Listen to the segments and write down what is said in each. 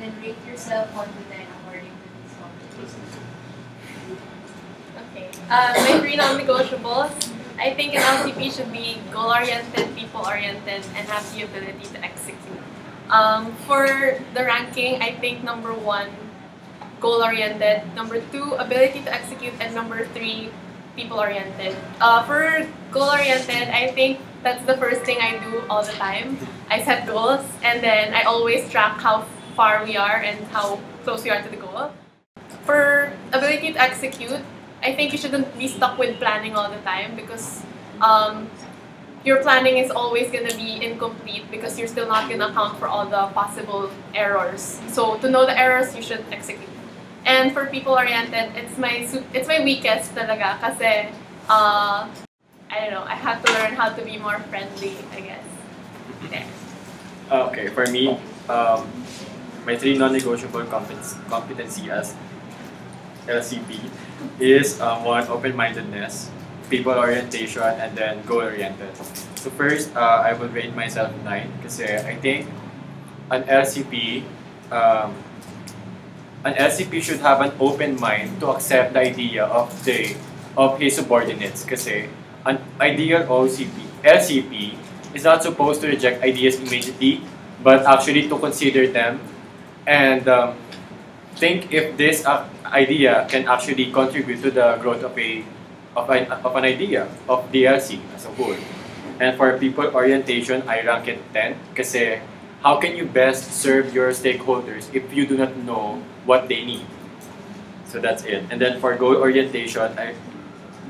and then rate yourself 1 to 10 according to these competencies. Okay. My 3 non-negotiables. I think an LCP should be goal-oriented, people-oriented, and have the ability to execute. For the ranking, I think number 1, goal-oriented. Number 2, ability to execute, and number 3, people-oriented. For goal-oriented, I think that's the first thing I do all the time. I set goals, and then I always track how far we are and how close we are to the goal. For ability to execute, I think you shouldn't be stuck with planning all the time because your planning is always going to be incomplete because you're still not going to account for all the possible errors. So to know the errors, you should execute. And for people-oriented, it's my weakest talaga kasi I don't know, I have to learn how to be more friendly, I guess. Yeah. Okay, for me, my 3 non-negotiable competency as LCP is 1, open-mindedness, people orientation, and then goal-oriented. So first, I will rate myself 9 kasi I think an LCP should have an open mind to accept the idea of his subordinates kasi an ideal LCP is not supposed to reject ideas immediately, but actually to consider them and think if this idea can actually contribute to the growth of an idea of DLC as a whole. And for people orientation, I rank it 10 kasi how can you best serve your stakeholders if you do not know what they need? So that's it. And then for goal orientation,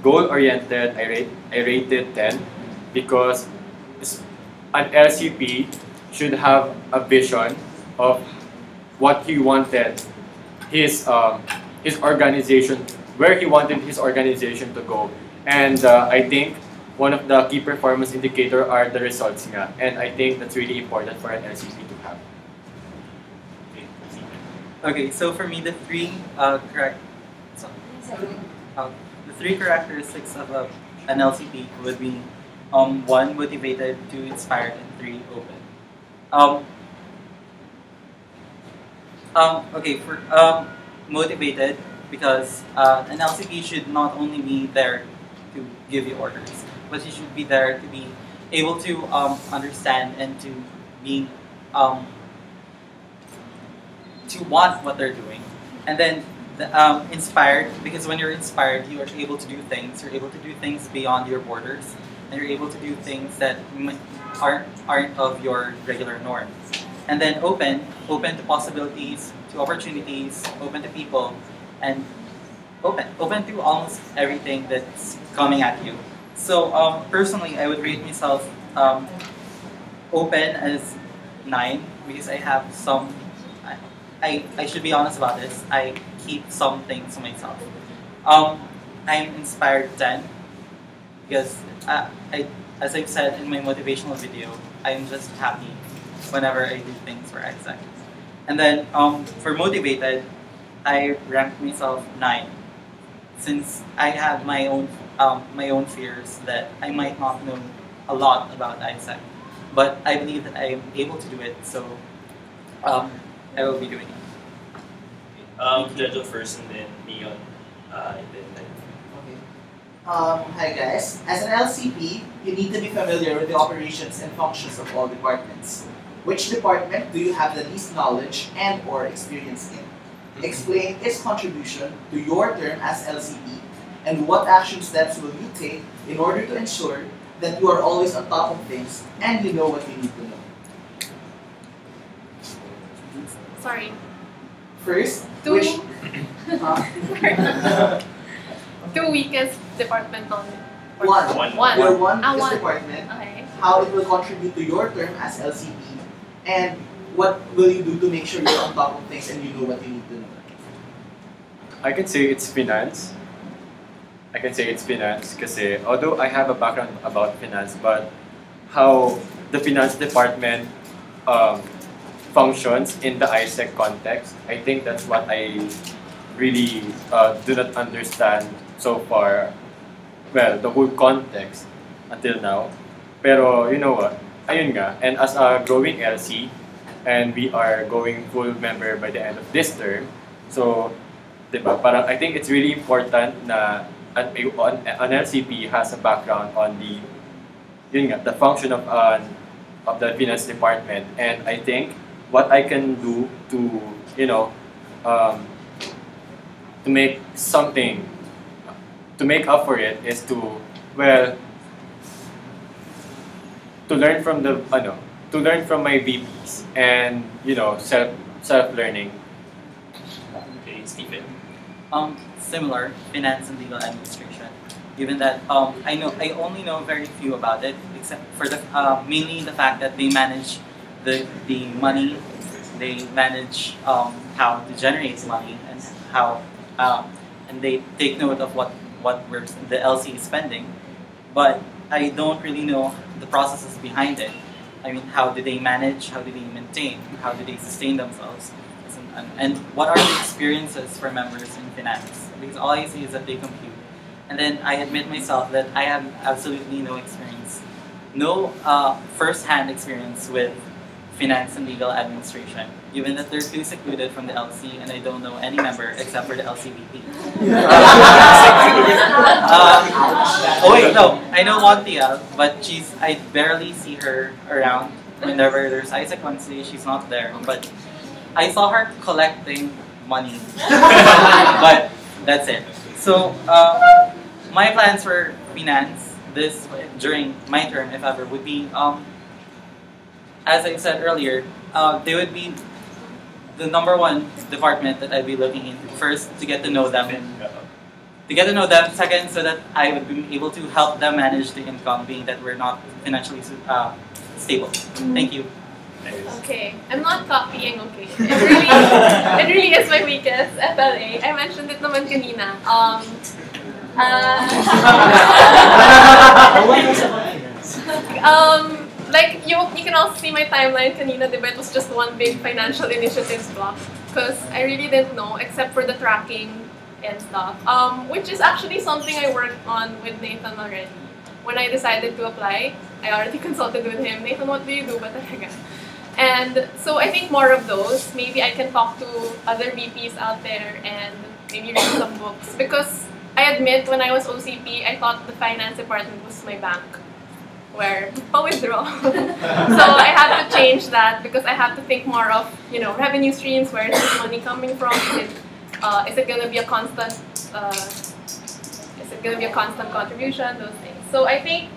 goal-oriented, I rated 10 because an LCP should have a vision of what he wanted his organization, where he wanted his organization to go. And I think one of the key performance indicators are the results nga. And I think that's really important for an LCP to have. Okay, so for me, the 3 characteristics of an LCP would be 1, motivated, 2, inspired, and 3, open. Okay, for motivated, because an LCP should not only be there to give you orders, but he should be there to be able to understand and to be to want what they're doing. And then inspired, because when you're inspired, you are able to do things. You're able to do things beyond your borders, and you're able to do things that aren't of your regular norms. And then open to possibilities, to opportunities, open to people, and open to almost everything that's coming at you. So personally, I would rate myself open as 9 because I have some. I should be honest about this. I keep some things to myself. I'm inspired 10 because as I've said in my motivational video, I'm just happy whenever I do things for exec. And then for motivated, I rank myself 9 since I have my own fears that I might not know a lot about ISEC, but I believe that I am able to do it. So I will be doing it. Jojo first, and then me on, and then. Okay. Hi guys. As an LCP, you need to be familiar with the operations and functions of all departments. Which department do you have the least knowledge and/or experience in? Explain its contribution to your term as LCP, and what action steps will you take in order to ensure that you are always on top of things and you know what you need to know. Sorry. First, Two. which... Two weakest departmental. One. Your one weakest department, okay. How it will contribute to your term as LCP, and what will you do to make sure you're on top of things and you know what you need to know. I can say it's finance. Because although I have a background about finance, but how the finance department functions in the ISEC context, I think that's what I really do not understand so far. Well, the whole context until now. Pero you know what? Ayun nga, and as a growing LC, and we are going full member by the end of this term. So, diba, parang I think it's really important na an LCP has a background on the function of the finance department, and I think what I can do to to make something to make up for it is to learn from my VPs and self learning. Okay, Stephen. Similar, finance and legal administration. Given that I only know very few about it, except for the mainly the fact that they manage the money, they manage how to generate money and how and they take note of what the LC is spending, but I don't really know the processes behind it. I mean, how do they manage? How do they maintain? How do they sustain themselves? And what are the experiences for members in finance? Because all I see is that they compute. And then I admit myself that I have absolutely no experience, no first-hand experience with finance and legal administration, given that they're too secluded from the LC and I don't know any member except for the LCVP. Oh wait, no, I know one TL, but I barely see her around. Whenever there's Isaac Wednesday, she's not there. But I saw her collecting money, but that's it. So my plans for finance during my term, if ever, would be as I said earlier, they would be the number one department that I'd be looking into. First, to get to know them. Second, so that I would be able to help them manage the income, being that we're not financially stable. Thank you. Okay, I'm not copying, okay. It really is my weakest, FLA. I mentioned it naman kanina. Like, you can also see my timeline kanina, diba? It was just one big financial initiatives block. Because I really didn't know, except for the tracking and stuff. Which is actually something I worked on with Nathan already. When I decided to apply, I already consulted with him. Nathan, what do you do ba talaga? And so I think more of those. Maybe I can talk to other VPs out there and maybe read some books. Because I admit, when I was OCP, I thought the finance department was my bank, where withdraw. So I had to change that because I have to think more of revenue streams. Where is this money coming from? Is it going to be a constant? Is it going to be a constant contribution? Those things. So I think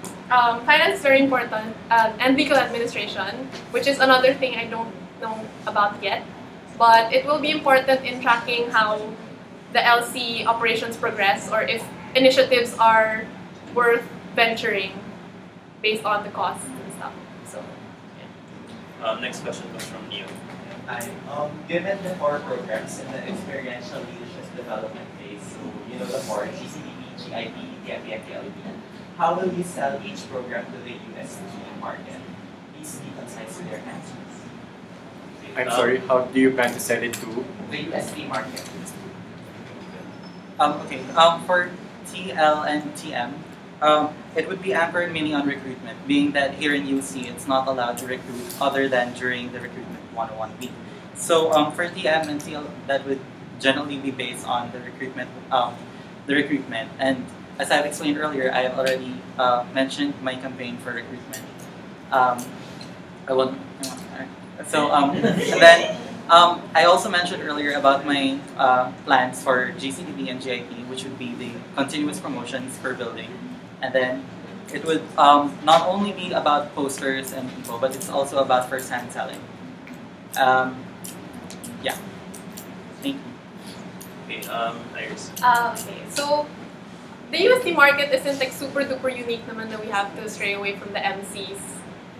finance is very important, and legal administration, which is another thing I don't know about yet. But it will be important in tracking how the LC operations progress, or if initiatives are worth venturing based on the costs and stuff. So, yeah. Next question comes from Neo. Given the core programs in the experiential leadership development phase, so the core, GCDP, GIP, TMP, and TLP, how will you sell each program to the UST market? Please be concise with your answers. I'm sorry, how do you plan to sell it to? The UST market. For TL and TM, it would be anchored mainly on recruitment, being that here in UC, it's not allowed to recruit other than during the recruitment 101 week. So for TM and TL, that would generally be based on the recruitment. And as I've explained earlier, I have already mentioned my campaign for recruitment. I also mentioned earlier about my plans for GCDP and GIP, which would be the continuous promotions per building. And then it would not only be about posters and people, but it's also about first-hand selling. Yeah. Thank you. Okay, Iris. Okay, so the USD market isn't like super duper unique naman that we have to stray away from the MC's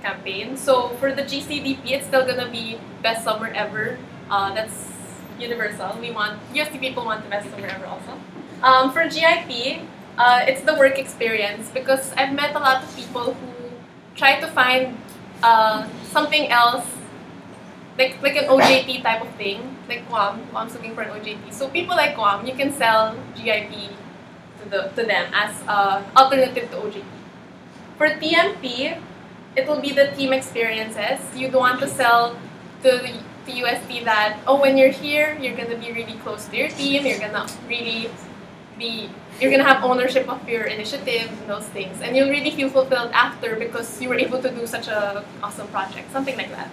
campaign. So for the GCDP, it's still gonna be best summer ever. That's universal. USD people want the best summer ever also. For GIP, it's the work experience, because I've met a lot of people who try to find something else, like an OJT type of thing, like Quam's looking for an OJT. So people like Quam, you can sell GIP to them as alternative to OJT. For TMP, it will be the team experiences. You'd want to sell to UST that, oh, when you're here, you're gonna be really close to your team, you're gonna have ownership of your initiative and those things, and you'll really feel fulfilled after because you were able to do such a awesome project, something like that.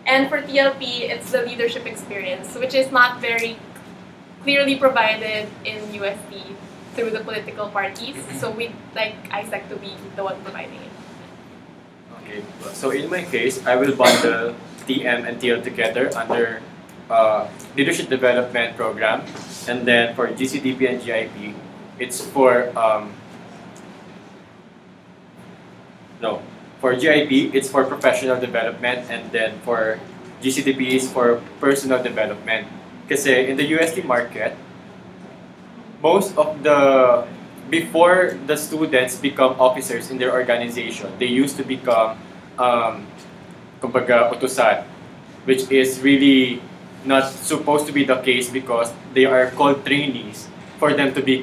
And for TLP, it's the leadership experience, which is not very clearly provided in UST through the political parties. So we'd like ISEC to be the one providing it. Okay, so in my case, I will bundle TM and TL together under leadership development program, and then for GCDP and GIP, it's for for GIP it's for professional development, and then for GCDP is for personal development. Kasi in the UST market, most of before the students become officers in their organization, they used to become kumbaga utusan, which is really not supposed to be the case because they are called trainees for them to be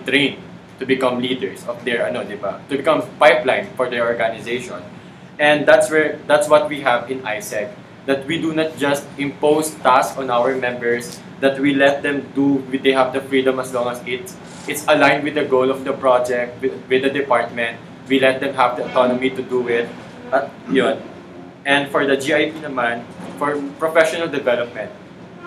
trained to become leaders of their diba? To become pipeline for their organization. And that's what we have in ISEC, that we do not just impose tasks on our members, that we let them do, they have the freedom as long as it's aligned with the goal of the project, with the department. We let them have the autonomy to do it. Yun. And for the GIP naman, for professional development,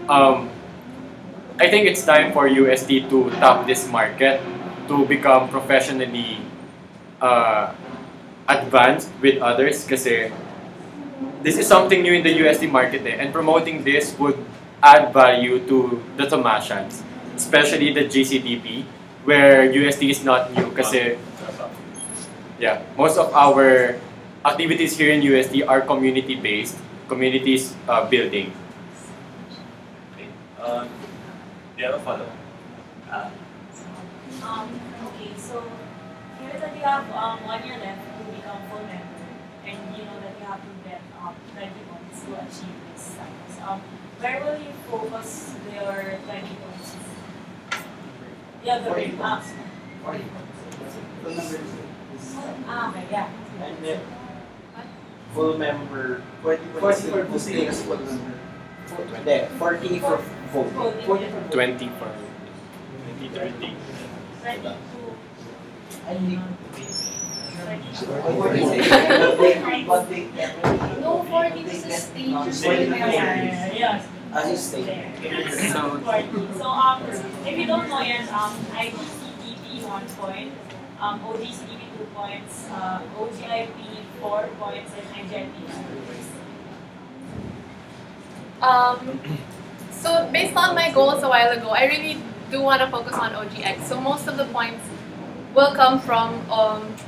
I think it's time for UST to tap this market to become professionally advanced with others, kasi this is something new in the UST market, and promoting this would add value to the Tomasians, especially the GCDP, where UST is not new, kasi yeah, most of our activities here in UST are community-based, communities building. Okay. Do you have a follow-up? Okay, so here that you have 1 year left to become full member, and you know that you have to get 20 points to achieve this status. Where will you focus your 20 points? Yeah, the 40 points. 40 okay, yeah. And then, full member, 40 for boosting as full member. 40 for vote. 40 for 20 for 2030. 22. No, 40 to sustain. Yes. As you say. So, if you don't know yet, IGCDP 1 point, OGCDP 2 points, OGIP 4 points, and IGIP 2 points. So based on my goals a while ago, I really do want to focus on OGX. So most of the points will come from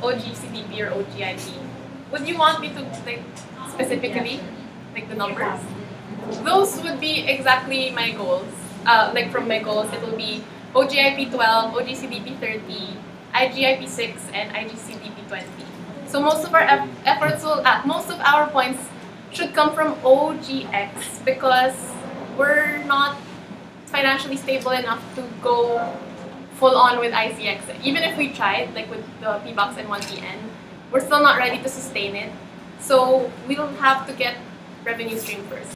OGCDP or OGIP. Would you want me to specifically the numbers? Those would be exactly my goals. From my goals, it will be OGIP 12, OGCDP 30, IGIP 6, and IGCDP 20. So most of our most of our points should come from OGX because we're not financially stable enough to go full on with ICX. Even if we tried, like with the PBOX and 1TN, we're still not ready to sustain it. So we'll have to get revenue stream first.